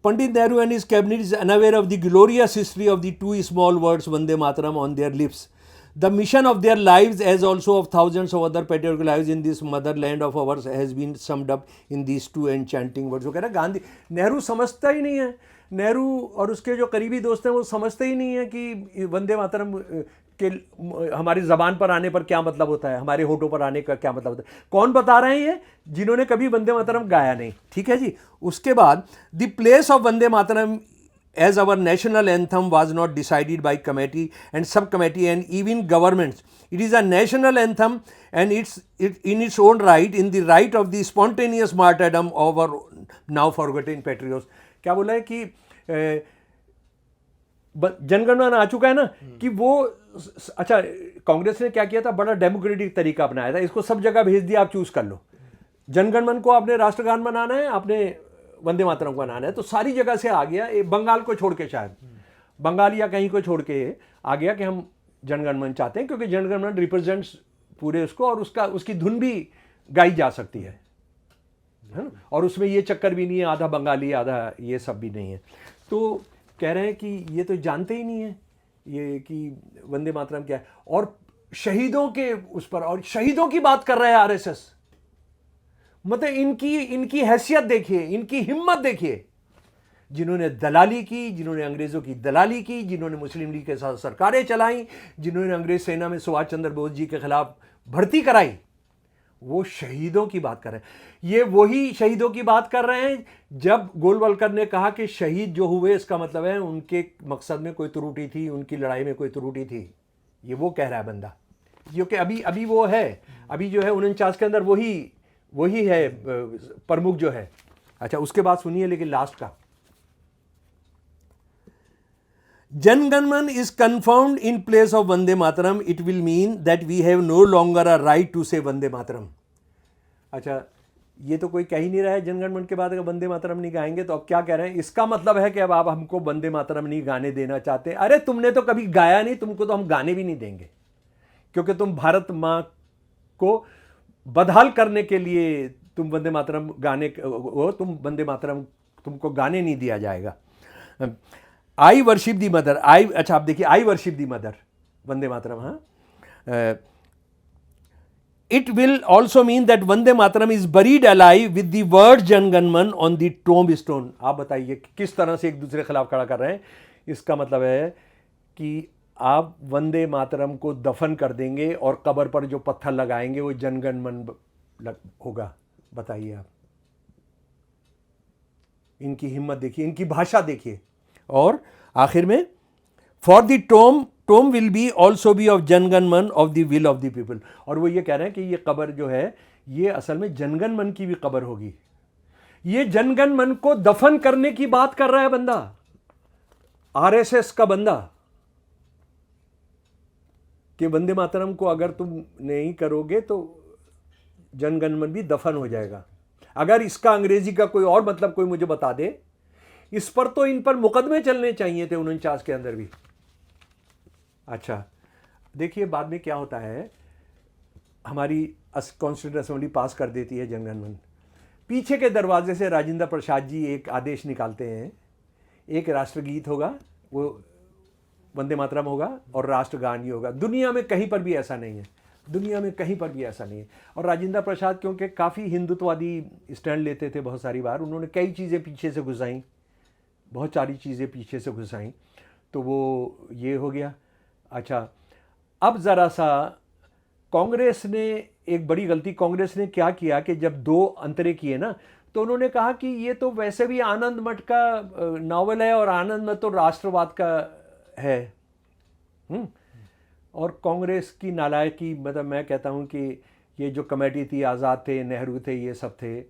Pandit Nehru and his cabinet is unaware of the glorious history of the 2 small words Vande Mataram on their lips. The mission of their lives, as also of thousands of other patriotic lives in this motherland of ours, has been summed up in these 2 enchanting words. वो कह रहा है गांधी, नेहरू समझता ही नहीं है, नेहरू और उसके जो करीबी दोस्त हैं वो समझते ही नहीं है कि वंदे मातरम के हमारी ज़बान पर आने पर क्या मतलब होता है, हमारे होठों पर आने का क्या मतलब होता है। कौन बता रहे हैं? ये जिन्होंने कभी वंदे मातरम गाया नहीं। ठीक है जी। उसके बाद the place of Vande Mataram as our national anthem was not decided by committee and subcommittee and even governments. It is a national anthem and it's in its own right, in the right of the spontaneous martyrdom of our now forgotten patriots. क्या बोला है कि जनगणमन आ चुका है ना कि वो अच्छा, कांग्रेस ने क्या किया था, बड़ा डेमोक्रेटिक तरीका अपनाया था, इसको सब जगह भेज दिया, आप चूज कर लो। जनगणमन को आपने राष्ट्रगान बनाना है, आपने वंदे मातरम को बनाना है, तो सारी जगह से आ गया, बंगाल को छोड़ के, शायद बंगाल या कहीं को छोड़ के आ गया कि हम जनगणमन चाहते हैं, क्योंकि जनगणमन रिप्रेजेंट्स पूरे उसको, और उसकी धुन भी गाई जा सकती है ना, और उसमें ये चक्कर भी नहीं है आधा बंगाली आधा ये सब भी नहीं है। तो कह रहे हैं कि ये तो जानते ही नहीं है ये कि वंदे मातरम क्या है, और शहीदों के उस पर, और शहीदों की बात कर रहे हैं आरएसएस। मतलब इनकी हैसियत देखिए, इनकी हिम्मत देखिए, जिन्होंने दलाली की, जिन्होंने अंग्रेजों की दलाली की, जिन्होंने मुस्लिम लीग के साथ सरकारें चलाई, जिन्होंने अंग्रेज सेना में सुभाष चंद्र बोस जी के खिलाफ भर्ती कराई, वो शहीदों की बात कर रहे हैं। ये वही शहीदों की बात कर रहे हैं जब गोलवलकर ने कहा कि शहीद जो हुए, इसका मतलब है उनके मकसद में कोई त्रुटि थी, उनकी लड़ाई में कोई त्रुटि थी। ये वो कह रहा है बंदा, क्योंकि अभी वो है, अभी जो है 49 के अंदर वही है प्रमुख जो है। अच्छा, उसके बाद सुनिए लेकिन लास्ट का, Jana Gana Mana is confirmed in place of Vande Mataram, it will mean that we have no longer a right to say Vande Mataram। अच्छा, ये तो कोई कह ही नहीं रहा है जनगणमन के बाद अगर वंदे मातरम नहीं गाएंगे, तो अब क्या कह रहे हैं, इसका मतलब है कि अब आप हमको वंदे मातरम नहीं गाने देना चाहते। अरे तुमने तो कभी गाया नहीं, तुमको तो हम गाने भी नहीं देंगे, क्योंकि तुम भारत माँ को बदहाल करने के लिए तुम वंदे मातरम गाने हो, तुम वंदे मातरम तुमको गाने नहीं दिया जाएगा। आई वर्शिप दी मदर, अच्छा आप देखिए, आई वर्शिप दी मदर, वंदे मातरम। हाँ, it will also mean that Vande Mataram is buried alive with the word Jana Gana Mana on the tomb stone. आप बताइए किस तरह से एक दूसरे के खिलाफ खड़ा कर रहे हैं। इसका मतलब है कि आप वंदे मातरम को दफन कर देंगे और कब्र पर जो पत्थर लगाएंगे वो जनगणमन होगा। बताइए आप, इनकी हिम्मत देखिए, इनकी भाषा देखिए। और आखिर में, फॉर द टोम will be also be of Janaganamana of the will of the people. और वो ये कह रहे हैं कि ये कब्र जो है ये असल में जनगणमन की भी कब्र होगी। ये जनगणमन को दफन करने की बात कर रहा है बंदा, आरएसएस का बंदा, कि वंदे मातरम को अगर तुम नहीं करोगे तो जनगणमन भी दफन हो जाएगा। अगर इसका अंग्रेजी का कोई और मतलब कोई मुझे बता दे, इस पर तो इन पर मुकदमे चलने चाहिए थे 49 के अंदर भी। अच्छा देखिए बाद में क्या होता है, हमारी कॉन्स्टिट्यूंट असेंबली पास कर देती है जनगणमन। पीछे के दरवाजे से राजेंद्र प्रसाद जी एक आदेश निकालते हैं, एक राष्ट्रगीत होगा, वो वंदे मातरम होगा, और राष्ट्रगान ही होगा। दुनिया में कहीं पर भी ऐसा नहीं है, दुनिया में कहीं पर भी ऐसा नहीं है। और राजेंद्र प्रसाद क्योंकि काफ़ी हिंदुत्ववादी स्टैंड लेते थे बहुत सारी बार, उन्होंने कई चीज़ें पीछे से घुसाई, बहुत सारी चीज़ें पीछे से घुसाई, तो वो ये हो गया। अच्छा, अब ज़रा सा कांग्रेस ने एक बड़ी गलती, कांग्रेस ने क्या किया कि जब 2 अंतरे किए ना, तो उन्होंने कहा कि ये तो वैसे भी आनंद मठ का नावल है, और आनंद मठ तो राष्ट्रवाद का है। और कांग्रेस की नालायकी, मतलब मैं कहता हूँ कि ये जो कमेटी थी, आज़ाद थे, नेहरू थे, ये सब थे,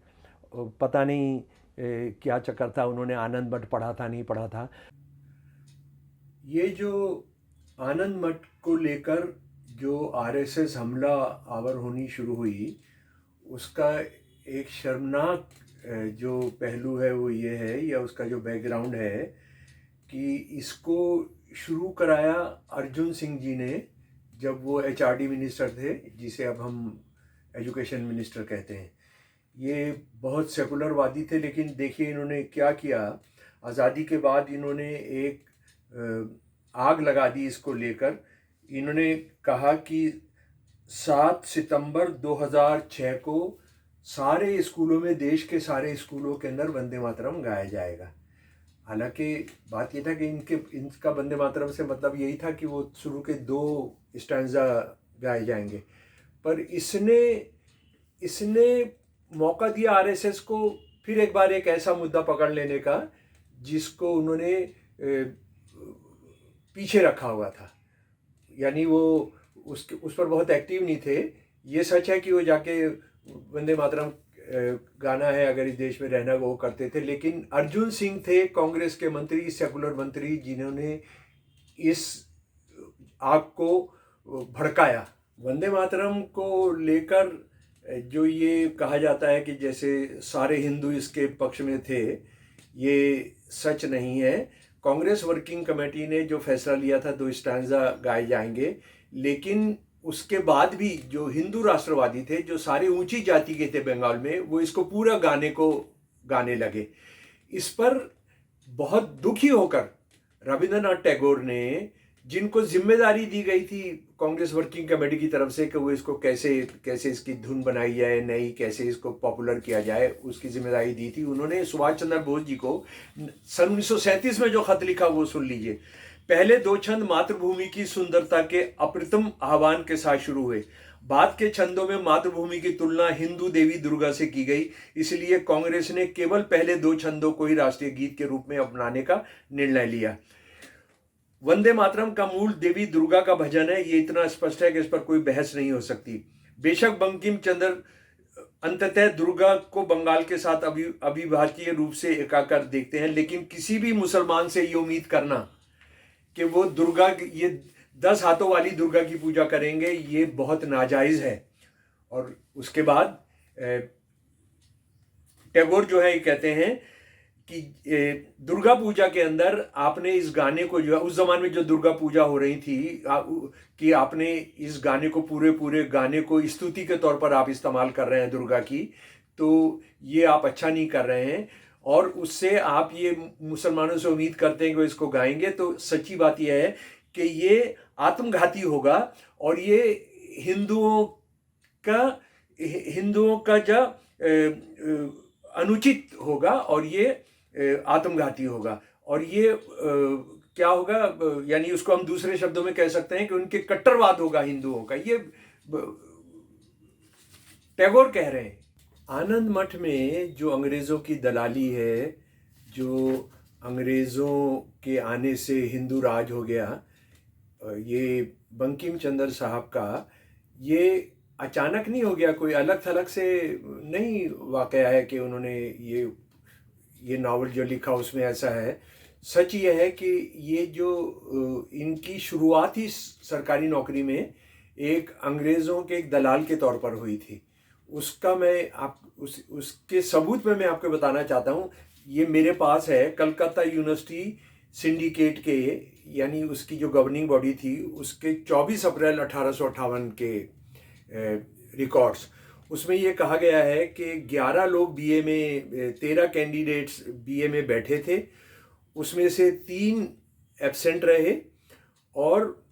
पता नहीं क्या चक्कर था, उन्होंने आनंद मठ पढ़ा था नहीं पढ़ा था। ये जो आनंद मठ को लेकर जो आरएसएस हमला आवर होनी शुरू हुई, उसका एक शर्मनाक जो पहलू है वो ये है, या उसका जो बैकग्राउंड है, कि इसको शुरू कराया अर्जुन सिंह जी ने, जब वो एचआरडी मिनिस्टर थे, जिसे अब हम एजुकेशन मिनिस्टर कहते हैं। ये बहुत सेकुलरवादी थे, लेकिन देखिए इन्होंने क्या किया। आज़ादी के बाद इन्होंने एक आग लगा दी इसको लेकर। इन्होंने कहा कि 7 सितंबर 2006 को सारे स्कूलों में, देश के सारे स्कूलों के अंदर वंदे मातरम गाया जाएगा। हालांकि बात ये था कि इनका वंदे मातरम से मतलब यही था कि वो शुरू के 2 स्टैंजा गाए जाएंगे, पर इसने मौका दिया आरएसएस को फिर एक बार एक ऐसा मुद्दा पकड़ लेने का जिसको उन्होंने पीछे रखा हुआ था। यानी वो उस पर बहुत एक्टिव नहीं थे। ये सच है कि वो जाके वंदे मातरम गाना है, अगर इस देश में रहना वो करते थे, लेकिन अर्जुन सिंह थे कांग्रेस के मंत्री, सेकुलर मंत्री, जिन्होंने इस आग को भड़काया। वंदे मातरम को लेकर जो ये कहा जाता है कि जैसे सारे हिंदू इसके पक्ष में थे, ये सच नहीं है। कांग्रेस वर्किंग कमेटी ने जो फैसला लिया था 2 स्टैंजा गाए जाएंगे, लेकिन उसके बाद भी जो हिंदू राष्ट्रवादी थे, जो सारे ऊंची जाति के थे बंगाल में, वो इसको पूरा गाने को गाने लगे। इस पर बहुत दुखी होकर रविंद्रनाथ टैगोर ने, जिनको जिम्मेदारी दी गई थी कांग्रेस वर्किंग कमेटी की तरफ से कि वो इसको कैसे कैसे इसकी धुन बनाई जाए, नई कैसे इसको पॉपुलर किया जाए, उसकी जिम्मेदारी दी थी। उन्होंने सुभाष चंद्र बोस जी को सन 1937 में जो खत लिखा वो सुन लीजिए। पहले 2 छंद मातृभूमि की सुंदरता के अप्रतिम आह्वान के साथ शुरू हुए। बाद के छंदों में मातृभूमि की तुलना हिंदू देवी दुर्गा से की गई, इसलिए कांग्रेस ने केवल पहले 2 छंदों को ही राष्ट्रीय गीत के रूप में अपनाने का निर्णय लिया। वंदे मातरम का मूल देवी दुर्गा का भजन है, ये इतना स्पष्ट है कि इस पर कोई बहस नहीं हो सकती। बेशक बंकिम चंद्र अंततः दुर्गा को बंगाल के साथ अविभाज्य रूप से एकाकार देखते हैं, लेकिन किसी भी मुसलमान से ये उम्मीद करना कि वो दुर्गा, ये 10 हाथों वाली दुर्गा की पूजा करेंगे, ये बहुत नाजायज है। और उसके बाद टैगोर जो है ये कहते हैं कि दुर्गा पूजा के अंदर आपने इस गाने को, जो उस जमाने में जो दुर्गा पूजा हो रही थी, कि आपने इस गाने को पूरे गाने को स्तुति के तौर पर आप इस्तेमाल कर रहे हैं दुर्गा की, तो ये आप अच्छा नहीं कर रहे हैं। और उससे आप ये मुसलमानों से उम्मीद करते हैं कि वो इसको गाएंगे, तो सच्ची बात यह है कि ये आत्मघाती होगा और ये हिंदुओं का जो अनुचित होगा और ये आत्मघाती होगा। और ये क्या होगा, यानी उसको हम दूसरे शब्दों में कह सकते हैं कि उनके कट्टरवाद होगा हिंदुओं का, ये टैगोर कह रहे हैं। आनंद मठ में जो अंग्रेज़ों की दलाली है, जो अंग्रेज़ों के आने से हिंदू राज हो गया, ये बंकिम चंद्र साहब का ये अचानक नहीं हो गया, कोई अलग थलग से नहीं वाकया है कि उन्होंने ये नावल जो लिखा उसमें ऐसा है। सच ये है कि ये जो इनकी शुरुआत ही सरकारी नौकरी में एक अंग्रेज़ों के एक दलाल के तौर पर हुई थी। उसका मैं उसके सबूत में मैं आपको बताना चाहता हूँ। ये मेरे पास है, कलकत्ता यूनिवर्सिटी सिंडिकेट के, यानी उसकी जो गवर्निंग बॉडी थी, उसके 24 अप्रैल 1858 के रिकॉर्ड्स। उसमें ये कहा गया है कि 11 लोग बीए में, 13 कैंडिडेट्स बीए में बैठे थे, उसमें से 3 एब्सेंट रहे और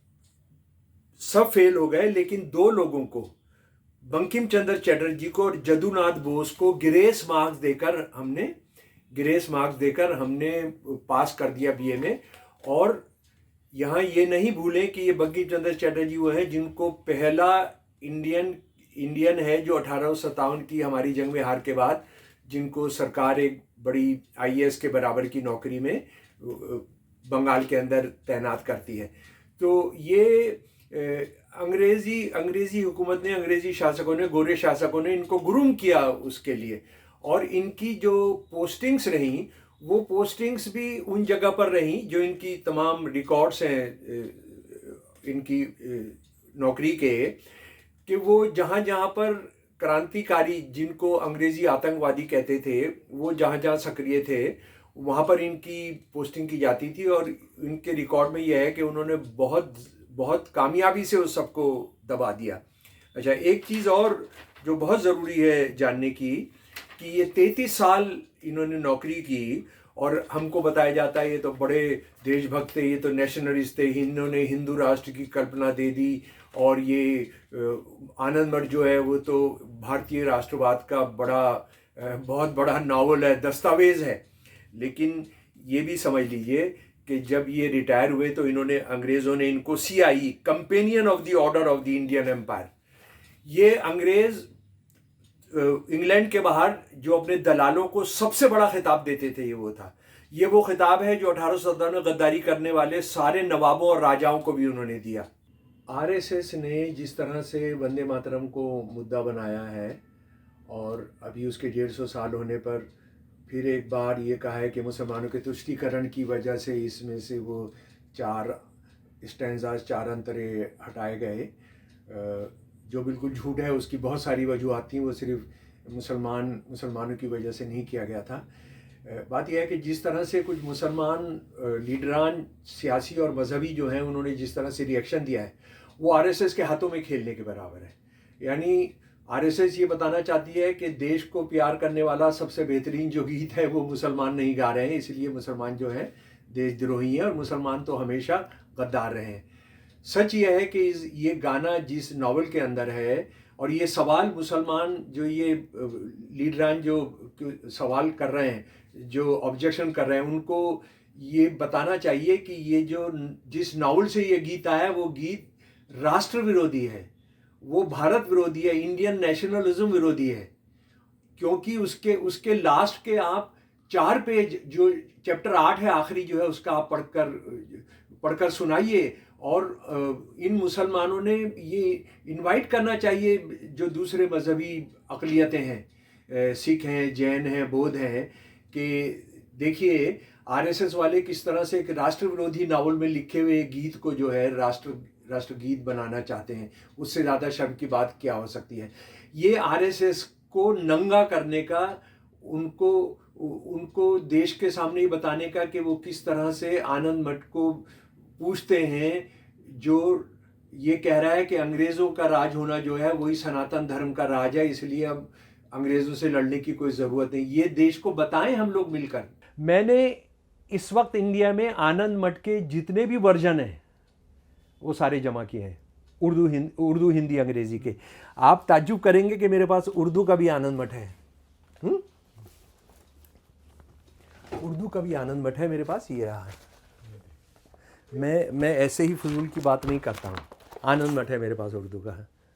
सब फेल हो गए, लेकिन 2 लोगों को, बंकिम चंद्र चटर्जी को और जदुनाथ बोस को ग्रेस मार्क्स देकर हमने पास कर दिया बीए में। और यहाँ ये नहीं भूलें कि ये बंकिम चंद्र चटर्जी वो है जिनको पहला इंडियन है जो 1857 की हमारी जंग में हार के बाद, जिनको सरकार एक बड़ी आईएएस के बराबर की नौकरी में बंगाल के अंदर तैनात करती है। तो ये अंग्रेजी हुकूमत ने, अंग्रेजी शासकों ने, गोरे शासकों ने इनको गुरूम किया उसके लिए। और इनकी जो पोस्टिंग्स रहीं, वो पोस्टिंग्स भी उन जगह पर रहीं जो इनकी तमाम रिकॉर्ड्स हैं इनकी नौकरी के, कि वो जहाँ पर क्रांतिकारी, जिनको अंग्रेजी आतंकवादी कहते थे, वो जहाँ सक्रिय थे, वहाँ पर इनकी पोस्टिंग की जाती थी। और इनके रिकॉर्ड में यह है कि उन्होंने बहुत कामयाबी से उस सबको दबा दिया। अच्छा, एक चीज़ और जो बहुत ज़रूरी है जानने की, कि ये 33 साल इन्होंने नौकरी की और हमको बताया जाता है ये तो बड़े देशभक्त थे, ये तो नेशनलिस्ट थे, इन्होंने हिंदू राष्ट्र की कल्पना दे दी। और ये आनंद मठ जो है वो तो भारतीय राष्ट्रवाद का बहुत बड़ा नावल है, दस्तावेज है। लेकिन ये भी समझ लीजिए कि जब ये रिटायर हुए तो इन्होंने, अंग्रेज़ों ने इनको CIE, companion of the order of the Indian empire, ये अंग्रेज़ इंग्लैंड के बाहर जो अपने दलालों को सबसे बड़ा खिताब देते थे, ये वो था। ये वो खिताब है जो 1817 में गद्दारी करने वाले सारे नवाबों और राजाओं को भी उन्होंने दिया। आरएसएस ने जिस तरह से वंदे मातरम को मुद्दा बनाया है, और अभी उसके 150 साल होने पर फिर एक बार ये कहा है कि मुसलमानों के तुष्टीकरण की वजह से इसमें से वो 4 स्टैंजाज 4 अंतरे हटाए गए, जो बिल्कुल झूठ है। उसकी बहुत सारी वजूहत थी, वो सिर्फ मुसलमानों की वजह से नहीं किया गया था। बात यह है कि जिस तरह से कुछ मुसलमान लीडरान सियासी और मजहबी जो हैं, उन्होंने जिस तरह से रिएक्शन दिया है, वो आरएसएस के हाथों में खेलने के बराबर है। यानी आरएसएस ये बताना चाहती है कि देश को प्यार करने वाला सबसे बेहतरीन जो गीत है वो मुसलमान नहीं गा रहे हैं, इसलिए मुसलमान जो है देशद्रोही हैं, और मुसलमान तो हमेशा गद्दार रहे हैं। सच ये है कि ये गाना जिस नावल के अंदर है, और ये सवाल मुसलमान जो ये लीडरान जो सवाल कर रहे हैं, जो ऑब्जेक्शन कर रहे हैं, उनको ये बताना चाहिए कि ये जो जिस नावल से ये गीत आया है, वो गीत राष्ट्र विरोधी है, वो भारत विरोधी है, इंडियन नेशनलिज्म विरोधी है। क्योंकि उसके लास्ट के आप 4 पेज, जो चैप्टर 8 है आखिरी जो है, उसका आप पढ़कर सुनाइए। और इन मुसलमानों ने ये इनवाइट करना चाहिए जो दूसरे मजहबी अक़लियतें हैं, सिख हैं, जैन हैं, बौद्ध हैं, कि देखिए आरएसएस वाले किस तरह से एक राष्ट्र विरोधी नावल में लिखे हुए गीत को जो है राष्ट्रगीत बनाना चाहते हैं। उससे ज़्यादा शर्म की बात क्या हो सकती है। ये आरएसएस को नंगा करने का, उनको देश के सामने ही बताने का कि वो किस तरह से आनंद मठ को पूछते हैं, जो ये कह रहा है कि अंग्रेज़ों का राज होना जो है वही सनातन धर्म का राज है, इसलिए अब अंग्रेज़ों से लड़ने की कोई ज़रूरत नहीं। ये देश को बताएं हम लोग मिलकर। मैंने इस वक्त इंडिया में आनंद मठ के जितने भी वर्जन हैं वो सारे जमा किए हैं, उर्दू हिंदी अंग्रेज़ी के। आप ताज्जुब करेंगे कि मेरे पास उर्दू का भी आनंद मठ है। उर्दू का भी आनंद मठ है मेरे पास, ये रहा है। मैं ऐसे ही फजूल की बात नहीं करता हूँ। आनंद मठ है मेरे पास उर्दू का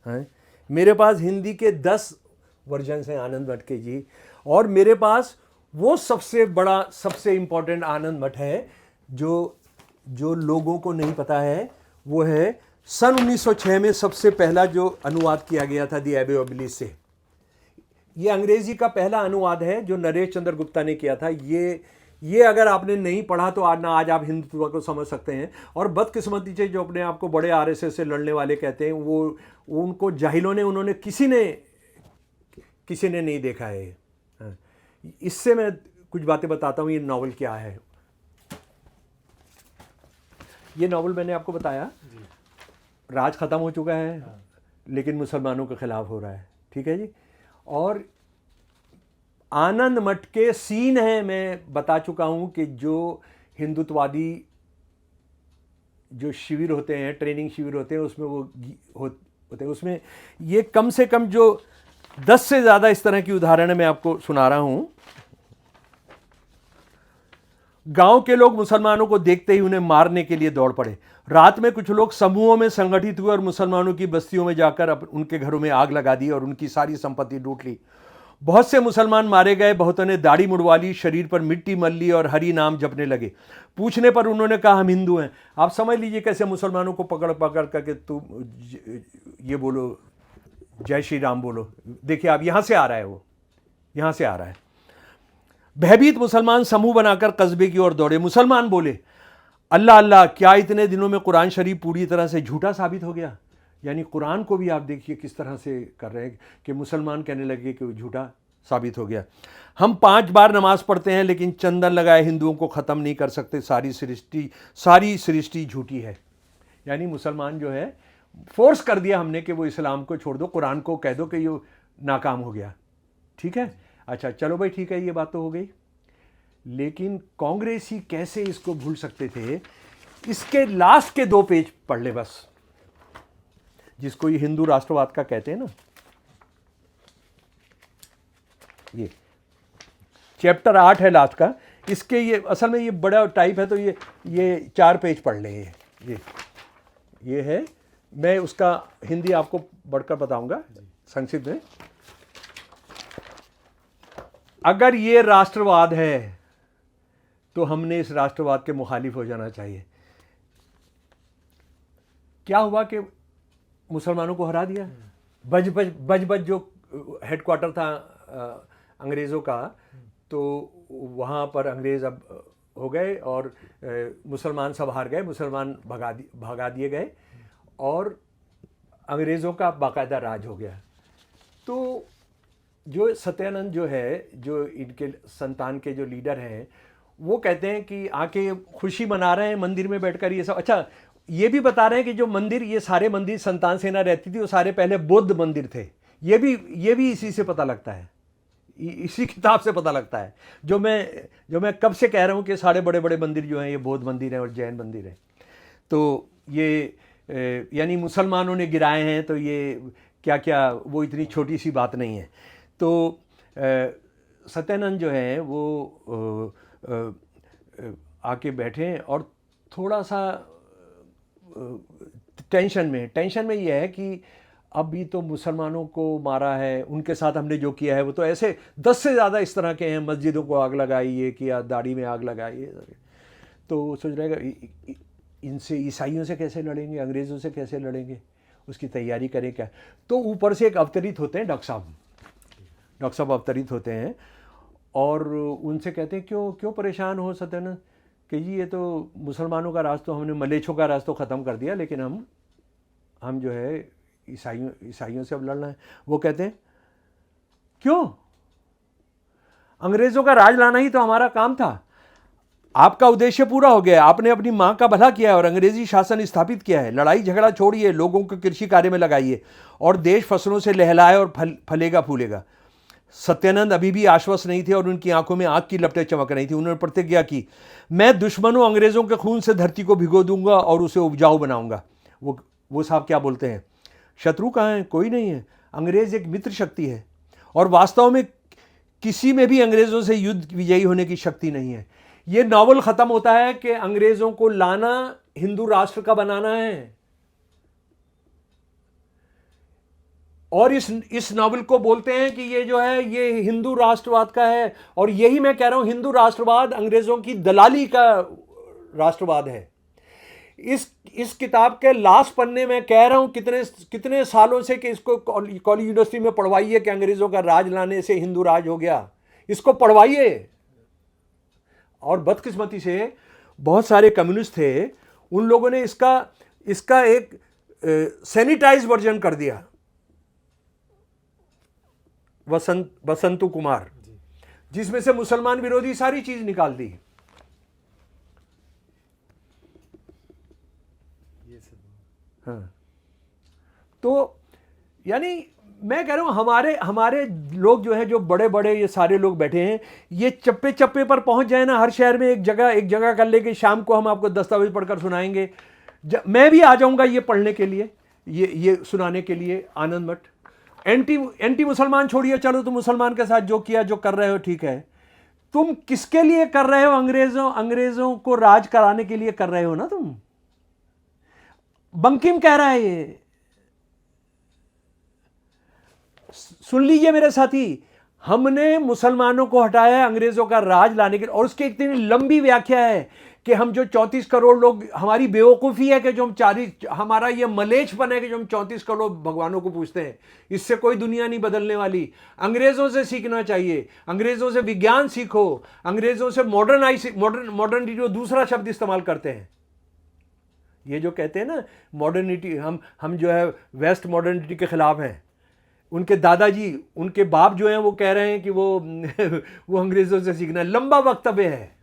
है। मेरे पास हिंदी के 10 वर्जन हैं आनंद मठ के जी। और मेरे पास वो सबसे बड़ा, सबसे इम्पोर्टेंट आनंद मठ है जो लोगों को नहीं पता है। वो है सन 1906 में सबसे पहला जो अनुवाद किया गया था दी एबे ऑफ से। ये अंग्रेजी का पहला अनुवाद है जो नरेश चंद्र गुप्ता ने किया था। ये अगर आपने नहीं पढ़ा तो आज आप हिंदुत्व को समझ सकते हैं। और बदकिस्मती से जो अपने आप को बड़े आरएसएस से लड़ने वाले कहते हैं, वो उनको जाहिलों ने, उन्होंने किसी ने नहीं देखा है। इससे मैं कुछ बातें बताता हूँ। ये नावल क्या है। ये नावल मैंने आपको बताया, राज ख़त्म हो चुका है, लेकिन मुसलमानों के ख़िलाफ़ हो रहा है। ठीक है जी। और आनंद मठ के सीन हैं, मैं बता चुका हूं कि जो हिंदुत्ववादी जो शिविर होते हैं, ट्रेनिंग शिविर होते हैं, उसमें वो होते हैं। उसमें ये कम से कम जो 10 से ज़्यादा इस तरह की उदाहरण मैं आपको सुना रहा हूं। गांव के लोग मुसलमानों को देखते ही उन्हें मारने के लिए दौड़ पड़े। रात में कुछ लोग समूहों में संगठित हुए और मुसलमानों की बस्तियों में जाकर उनके घरों में आग लगा दी और उनकी सारी संपत्ति लूट ली। बहुत से मुसलमान मारे गए, बहुतों ने दाढ़ी मुड़वा ली, शरीर पर मिट्टी मल ली और हरि नाम जपने लगे। पूछने पर उन्होंने कहा हम हिंदू हैं। आप समझ लीजिए कैसे मुसलमानों को पकड़ करके तुम ये बोलो, जय श्री राम बोलो। देखिए आप, यहां से आ रहा है, वो यहां से आ रहा है। भयभीत मुसलमान समूह बनाकर कस्बे की ओर दौड़े। मुसलमान बोले, अल्लाह अल्लाह, क्या इतने दिनों में कुरान शरीफ पूरी तरह से झूठा साबित हो गया। यानी कुरान को भी आप देखिए किस तरह से कर रहे हैं कि मुसलमान कहने लगे कि वो झूठा साबित हो गया। हम 5 बार नमाज पढ़ते हैं लेकिन चंदन लगाए हिंदुओं को ख़त्म नहीं कर सकते। सारी सृष्टि झूठी है। यानी मुसलमान जो है, फोर्स कर दिया हमने कि वो इस्लाम को छोड़ दो, कुरान को कह दो कि ये नाकाम हो गया। ठीक है, अच्छा चलो भाई ठीक है, ये बात तो हो गई। लेकिन कांग्रेसी कैसे इसको भूल सकते थे। इसके लास्ट के 2 पेज पढ़ ले बस, जिसको ये हिंदू राष्ट्रवाद का कहते हैं ना। ये चैप्टर 8 है लास्ट का। इसके ये असल में ये बड़ा टाइप है, तो ये 4 पेज पढ़ ले। ये है, मैं उसका हिंदी आपको बढ़कर बताऊंगा संक्षिप्त में। अगर ये राष्ट्रवाद है तो हमने इस राष्ट्रवाद के मुखालिफ हो जाना चाहिए। क्या हुआ कि मुसलमानों को हरा दिया। बज जो हेडक्वार्टर था अंग्रेज़ों का, तो वहाँ पर अंग्रेज़ अब हो गए और मुसलमान सब हार गए, मुसलमान भगा दिए गए और अंग्रेज़ों का बाकायदा राज हो गया। तो जो सत्यानंद जो है, जो इनके संतान के जो लीडर हैं, वो कहते हैं कि आके खुशी मना रहे हैं मंदिर में बैठकर ये सब। अच्छा, ये भी बता रहे हैं कि जो मंदिर, ये सारे मंदिर संतान सेना रहती थी, वो सारे पहले बौद्ध मंदिर थे। ये भी इसी से पता लगता है, इसी किताब से पता लगता है, जो मैं कब से कह रहा हूँ कि सारे बड़े बड़े मंदिर जो हैं ये बौद्ध मंदिर हैं और जैन मंदिर हैं। तो ये यानी मुसलमानों ने गिराए हैं, तो ये क्या क्या वो इतनी छोटी सी बात नहीं है। तो सत्यानंद जो है वो आके बैठे और थोड़ा सा टेंशन में ये है कि अभी तो मुसलमानों को मारा है, उनके साथ हमने जो किया है वो तो ऐसे 10 से ज़्यादा इस तरह के हैं, मस्जिदों को आग लगाई, ये किया, दाढ़ी में आग लगाई। तो सोच रहेगा इनसे, ईसाइयों से कैसे लड़ेंगे, अंग्रेज़ों से कैसे लड़ेंगे, उसकी तैयारी करें क्या। तो ऊपर से एक अवतरित होते हैं डॉक्टर साहब अवतरित होते हैं और उनसे कहते हैं क्यों परेशान हो सत्यानंद, कि जी ये तो मुसलमानों का राज तो हमने, मलेच्छों का राज तो ख़त्म कर दिया, लेकिन हम जो है ईसाइयों से अब लड़ना है। वो कहते हैं क्यों, अंग्रेज़ों का राज लाना ही तो हमारा काम था, आपका उद्देश्य पूरा हो गया, आपने अपनी माँ का भला किया है और अंग्रेजी शासन स्थापित किया है। लड़ाई झगड़ा छोड़िए, लोगों को कृषि कार्य में लगाइए और देश फसलों से लहलाए और फलेगा फूलेगा। सत्यानंद अभी भी आश्वस्त नहीं थे और उनकी आंखों में आग की लपटें चमक रही थी। उन्होंने प्रतिज्ञा की, मैं दुश्मनों अंग्रेज़ों के खून से धरती को भिगो दूंगा और उसे उपजाऊ बनाऊंगा। वो साहब क्या बोलते हैं, शत्रु कहाँ है, कोई नहीं है, अंग्रेज़ एक मित्र शक्ति है और वास्तव में किसी में भी अंग्रेज़ों से युद्ध विजयी होने की शक्ति नहीं है। ये नॉवल ख़त्म होता है कि अंग्रेज़ों को लाना, हिंदू राष्ट्र का बनाना है। और इस नॉवल को बोलते हैं कि ये जो है ये हिंदू राष्ट्रवाद का है। और यही मैं कह रहा हूं, हिंदू राष्ट्रवाद अंग्रेज़ों की दलाली का राष्ट्रवाद है। इस किताब के लास्ट पन्ने में कह रहा हूं कितने सालों से कि इसको कॉलेज यूनिवर्सिटी में पढ़वाइए कि अंग्रेज़ों का राज लाने से हिंदू राज हो गया, इसको पढ़वाइए। और बदकिस्मती से बहुत सारे कम्युनिस्ट थे, उन लोगों ने इसका एक सैनिटाइज वर्जन कर दिया। वसंतु कुमार, जिसमें से मुसलमान विरोधी सारी चीज निकाल दी। हाँ, तो यानी मैं कह रहा हूं हमारे लोग जो हैं, जो बड़े बड़े ये सारे लोग बैठे हैं, ये चप्पे चप्पे पर पहुंच जाए ना, हर शहर में एक जगह कर ले कि शाम को हम आपको दस्तावेज पढ़कर सुनाएंगे। मैं भी आ जाऊंगा ये पढ़ने के लिए, ये सुनाने के लिए। आनंद मठ एंटी मुसलमान छोड़िए, चलो तुम मुसलमान के साथ जो किया जो कर रहे हो ठीक है, तुम किसके लिए कर रहे हो, अंग्रेजों को राज कराने के लिए कर रहे हो ना तुम। बंकिम कह रहा है ये, सुन लीजिए मेरे साथी, हमने मुसलमानों को हटाया अंग्रेजों का राज लाने के लिए। और उसकी इतनी लंबी व्याख्या है कि हम जो 34 करोड़ लोग, हमारी बेवकूफ़ी है कि जो हमारा ये मलेच्छपन है कि जो हम 34 करोड़ भगवानों को पूछते हैं। इससे कोई दुनिया नहीं बदलने वाली। अंग्रेज़ों से सीखना चाहिए, अंग्रेज़ों से विज्ञान सीखो, अंग्रेज़ों से मॉडर्निटी को दूसरा शब्द इस्तेमाल करते हैं। ये जो कहते हैं ना मॉडर्निटी, हम जो है वेस्ट मॉडर्निटी के खिलाफ हैं। उनके दादाजी, उनके बाप जो हैं वो कह रहे हैं कि वो अंग्रेज़ों से सीखना। लंबा वक्तव्य है,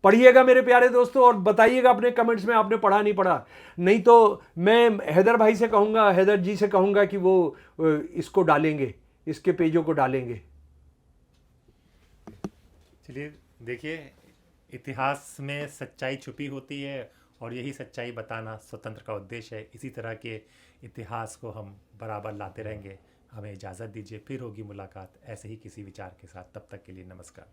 पढ़िएगा मेरे प्यारे दोस्तों और बताइएगा अपने कमेंट्स में आपने पढ़ा नहीं पढ़ा। नहीं तो मैं हैदर भाई से कहूँगा, हैदर जी से कहूँगा कि वो इसको डालेंगे, इसके पेजों को डालेंगे। चलिए देखिए, इतिहास में सच्चाई छुपी होती है और यही सच्चाई बताना स्वतंत्र का उद्देश्य है। इसी तरह के इतिहास को हम बराबर लाते रहेंगे। हमें इजाज़त दीजिए, फिर होगी मुलाकात ऐसे ही किसी विचार के साथ। तब तक के लिए नमस्कार।